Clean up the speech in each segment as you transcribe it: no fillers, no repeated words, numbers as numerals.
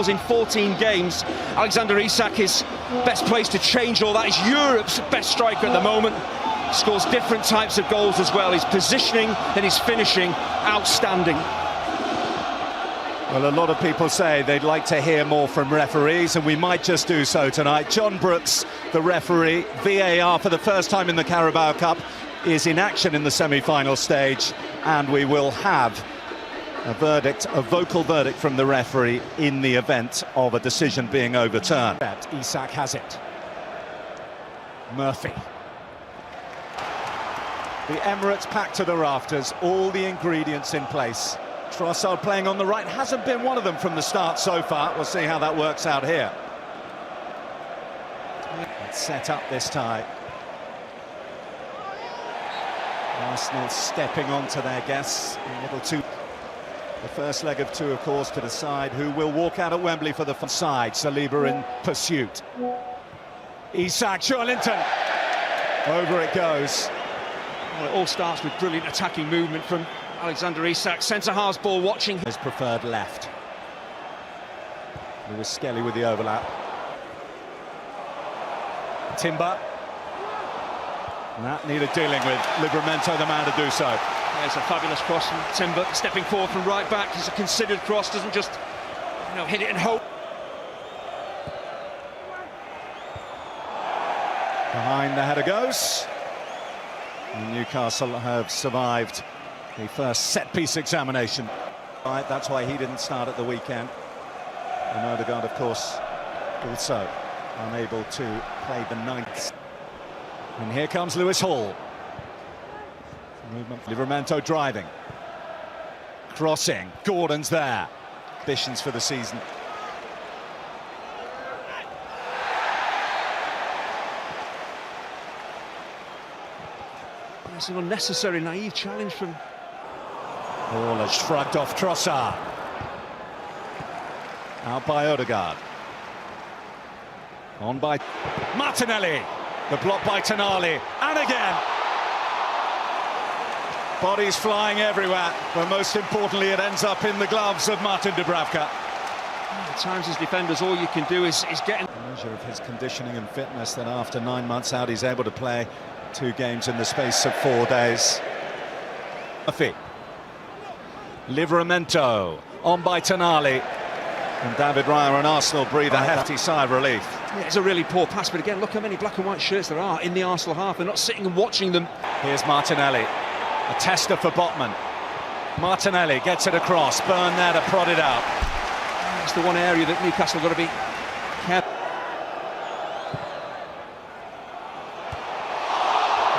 In 14 games. Alexander Isak is best placed to change all that. He's Europe's best striker at the moment. Scores different types of goals as well. His positioning and his finishing, outstanding. Well, a lot of people say they'd like to hear more from referees, and we might just do so tonight. John Brooks, the referee, VAR for the first time in the Carabao Cup, is in action in the semi-final stage, and we will have a verdict, a vocal verdict from the referee in the event of a decision being overturned. Isak has it. Murphy. The Emirates packed to the rafters, all the ingredients in place. Trossard playing on the right, hasn't been one of them from the start so far. We'll see how that works out here. Let's set up this tie. Arsenal stepping onto their guests, a little too... The first leg of two, of course, to decide who will walk out at Wembley for the side. Saliba in pursuit. Isak, Joelinton. Over it goes. Well, it all starts with brilliant attacking movement from Alexander Isak. Centre-halves ball watching. His preferred left. Lewis Skelly with the overlap. Timber. And that needed dealing with. Livramento, the man to do so. There's a fabulous cross from Timber, stepping forward from right back. It's a considered cross, doesn't just, hit it and hope. Behind the header goes. And Newcastle have survived the first set-piece examination. Right, that's why he didn't start at the weekend. And Odegaard, of course, also unable to play the ninth. And here comes Lewis Hall. Movement. Livramento driving. Crossing. Gordon's there. Ambitions for the season. It's an unnecessary, naive challenge from... Ball has shrugged off Trossard. Out by Odegaard. On by Martinelli. The block by Tonali. And again. Bodies flying everywhere, but most importantly it ends up in the gloves of Martin Dubravka. At times as defenders all you can do is get... A measure of his conditioning and fitness that after 9 months out he's able to play 2 games in the space of 4 days. Murphy. Livramento on by Tonali. And David Raya and Arsenal breathe a hefty sigh of relief. Yeah, it's a really poor pass, but again, look how many black and white shirts there are in the Arsenal half. They're not sitting and watching them. Here's Martinelli. A tester for Botman. Martinelli gets it across. Burn there to prod it out. It's the one area that Newcastle got to be careful.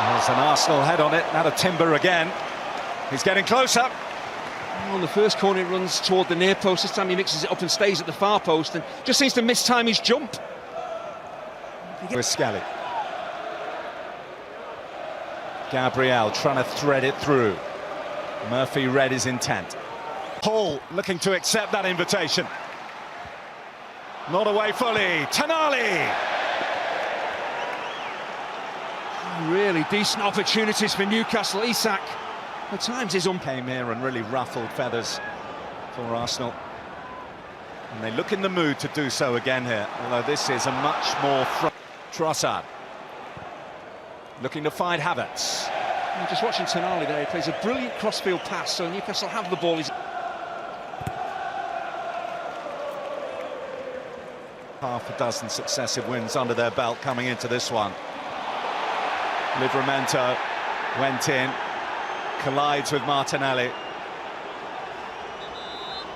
There's an Arsenal head on it. Now to Timber again. He's getting closer. On the first corner, he runs toward the near post. This time he mixes it up and stays at the far post and just seems to mistime his jump. With Skelly. Gabriel trying to thread it through. Murphy read his intent. Hall looking to accept that invitation. Not away fully. Tonali! Really decent opportunities for Newcastle. Isak, at times, came here and really ruffled feathers for Arsenal. And they look in the mood to do so again here, although this is a much more... Trossard. Looking to find Havertz. Just watching Tonali there, he plays a brilliant crossfield pass, so Newcastle have the ball. Half a dozen successive wins under their belt coming into this one. Livramento went in, collides with Martinelli.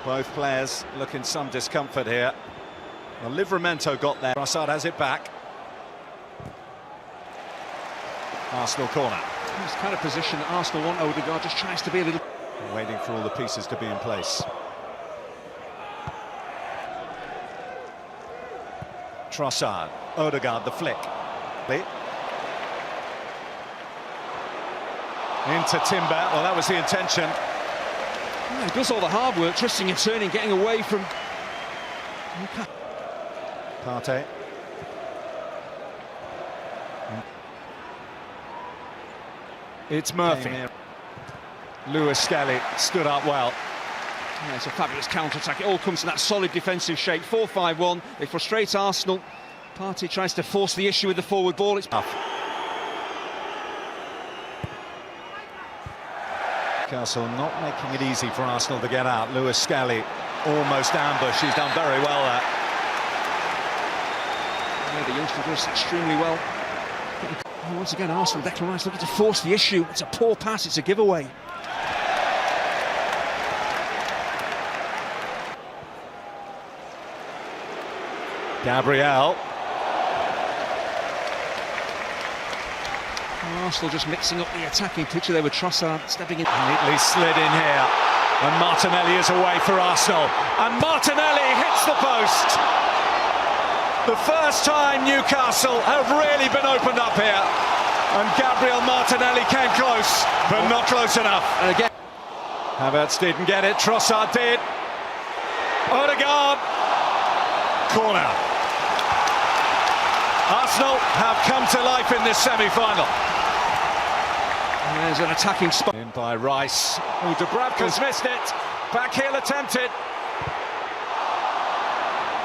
Both players look in some discomfort here. Well, Livramento got there. Trossard has it back. Arsenal corner. It's the kind of position that Arsenal want. Odegaard just tries to be a little... Waiting for all the pieces to be in place. Trossard, Odegaard, the flick. Into Timber. Well, that was the intention. Yeah, he does all the hard work, twisting and turning, getting away from... Partey. It's Murphy. Lewis Skelly stood up well. Yeah, it's a fabulous counter-attack. It all comes to that solid defensive shape. 4-5-1. They frustrate Arsenal. Partey tries to force the issue with the forward ball. It's tough. Newcastle not making it easy for Arsenal to get out. Lewis Skelly almost ambushed. He's done very well there. Yeah, the youngster does extremely well. And once again, Arsenal, Declan Rice looking to force the issue. It's a poor pass, it's a giveaway. Gabriel. Arsenal just mixing up the attacking picture there with Trossard stepping in. Neatly slid in here. And Martinelli is away for Arsenal. And Martinelli hits the post. The first time Newcastle have really been opened up here. And Gabriel Martinelli came close, but not close enough. And again, Havertz didn't get it, Trossard did. Odegaard. Corner. Arsenal have come to life in this semi-final. there's an attacking spot. In by Rice. Oh, Dubravka's missed it. Backheel attempted.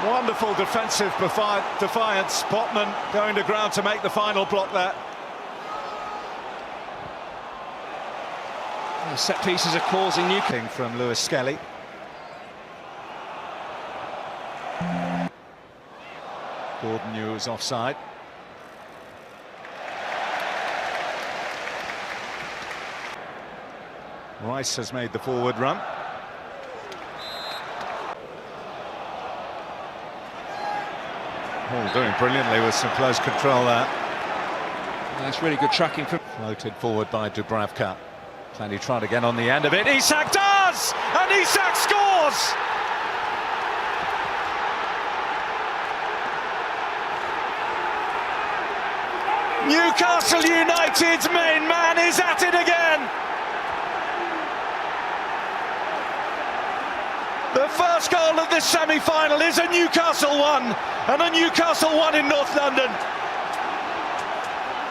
Wonderful defensive defiance. Botman going to ground to make the final block there. The set pieces are causing Newcastle. From Lewis Skelly. Gordon knew it was offside. Rice has made the forward run. All doing brilliantly with some close control there. That's really good tracking from. Floated forward by Dubravka. Plenty trying to get on the end of it. Isak does! And Isak scores! Newcastle United's main man is at it again! The first goal of this semi-final is a Newcastle one, and a Newcastle one in North London.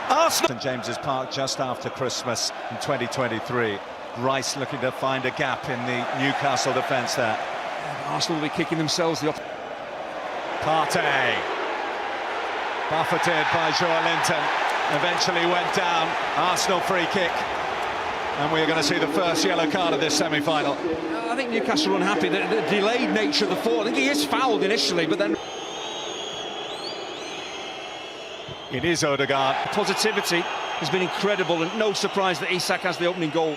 Arsenal. St James's Park just after Christmas in 2023. Rice looking to find a gap in the Newcastle defence there. Arsenal will be kicking themselves the Partey. Buffeted by Joelinton. Eventually went down. Arsenal free kick. And we're going to see the first yellow card of this semi-final. I think Newcastle are unhappy. The delayed nature of the fall. I think he is fouled initially, but then... It is Odegaard. The positivity has been incredible, and no surprise that Isak has the opening goal.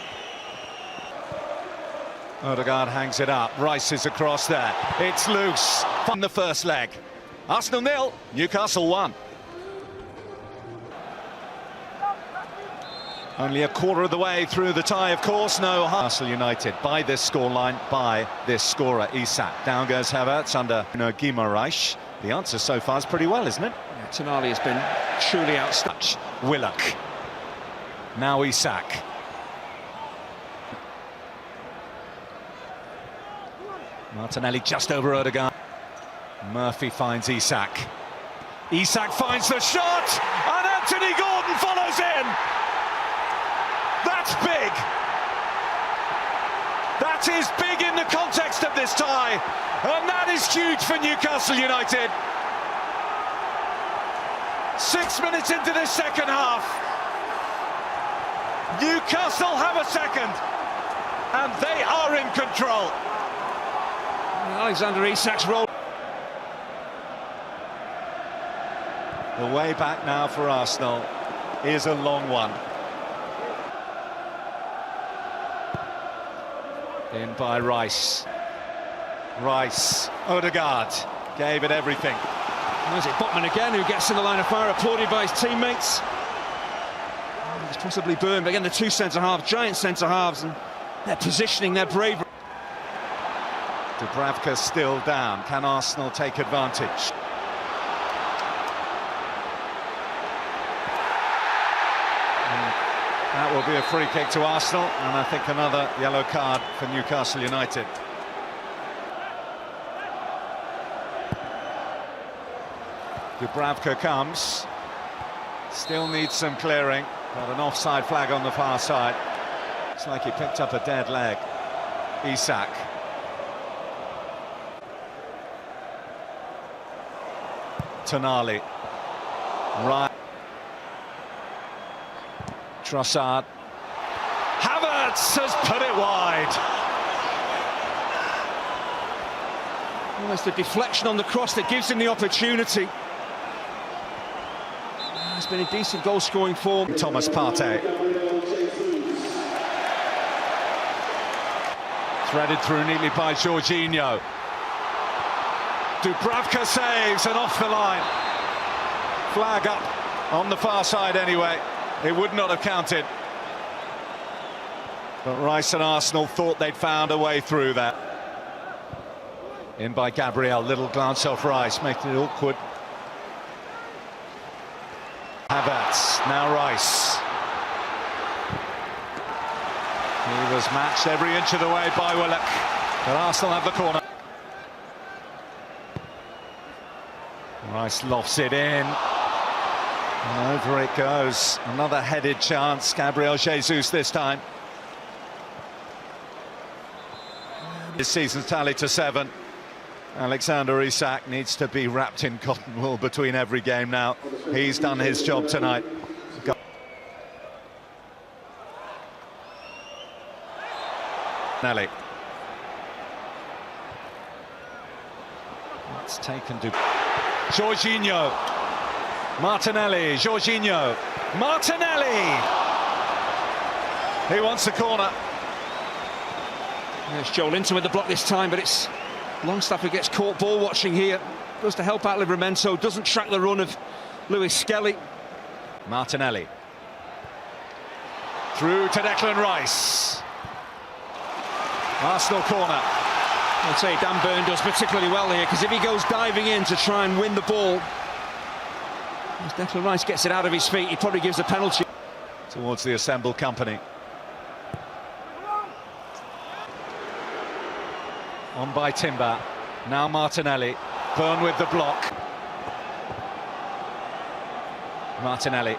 Odegaard hangs it up. Rice is across there. It's loose. From the first leg. Arsenal 0, Newcastle 1. Only a quarter of the way through the tie, of course. No, Newcastle United by this scoreline, by this scorer, Isak. Down goes Havertz under Guimaraes. The answer so far is pretty well, isn't it? Yeah, Tonali has been truly outstanding. Willock. Now Isak. Martinelli just over Odegaard. Murphy finds Isak. Isak finds the shot, and Anthony Gordon follows in. That's big. That is big in the context of this tie, and that is huge for Newcastle United. 6 minutes into this second half, Newcastle have a second, and they are in control. Alexander Isak's roll. The way back now for Arsenal is a long one. In by Rice. Rice. Odegaard gave it everything. There's it Botman again, who gets in the line of fire, applauded by his teammates. It's possibly Byrne, but again the two centre-halves, giant centre-halves, and their positioning, their bravery. Dubravka still down. Can Arsenal take advantage? That will be a free kick to Arsenal, and I think another yellow card for Newcastle United. Dubravka comes. Still needs some clearing. Got an offside flag on the far side. Looks like he picked up a dead leg. Isak. Tonali. Right. Trossard. Havertz has put it wide. Well, it's the deflection on the cross that gives him the opportunity. It's been a decent goal-scoring form. Thomas Partey. Threaded through neatly by Jorginho. Dubravka saves and off the line. Flag up on the far side anyway. It would not have counted. But Rice and Arsenal thought they'd found a way through that. In by Gabriel, little glance off Rice, making it awkward. Havertz, now Rice. He was matched every inch of the way by Willock. But Arsenal have the corner. Rice lofts it in. And over it goes. Another headed chance. Gabriel Jesus this time. His season's tally to 7. Alexander Isak needs to be wrapped in cotton wool between every game now. He's done his job tonight. Nelly. It's taken to Jorginho. Martinelli. Jorginho. Martinelli. He wants the corner. There's Joel Linton with the block this time, but it's Longstaff who gets caught ball watching here. Goes to help out Livramento, doesn't track the run of Lewis Skelly. Martinelli. Through to Declan Rice. Arsenal corner. I'd say Dan Burn does particularly well here, because if he goes diving in to try and win the ball, as Declan Rice gets it out of his feet, he probably gives a penalty. Towards the assembled company. On by Timber. Now Martinelli. Burn with the block. Martinelli.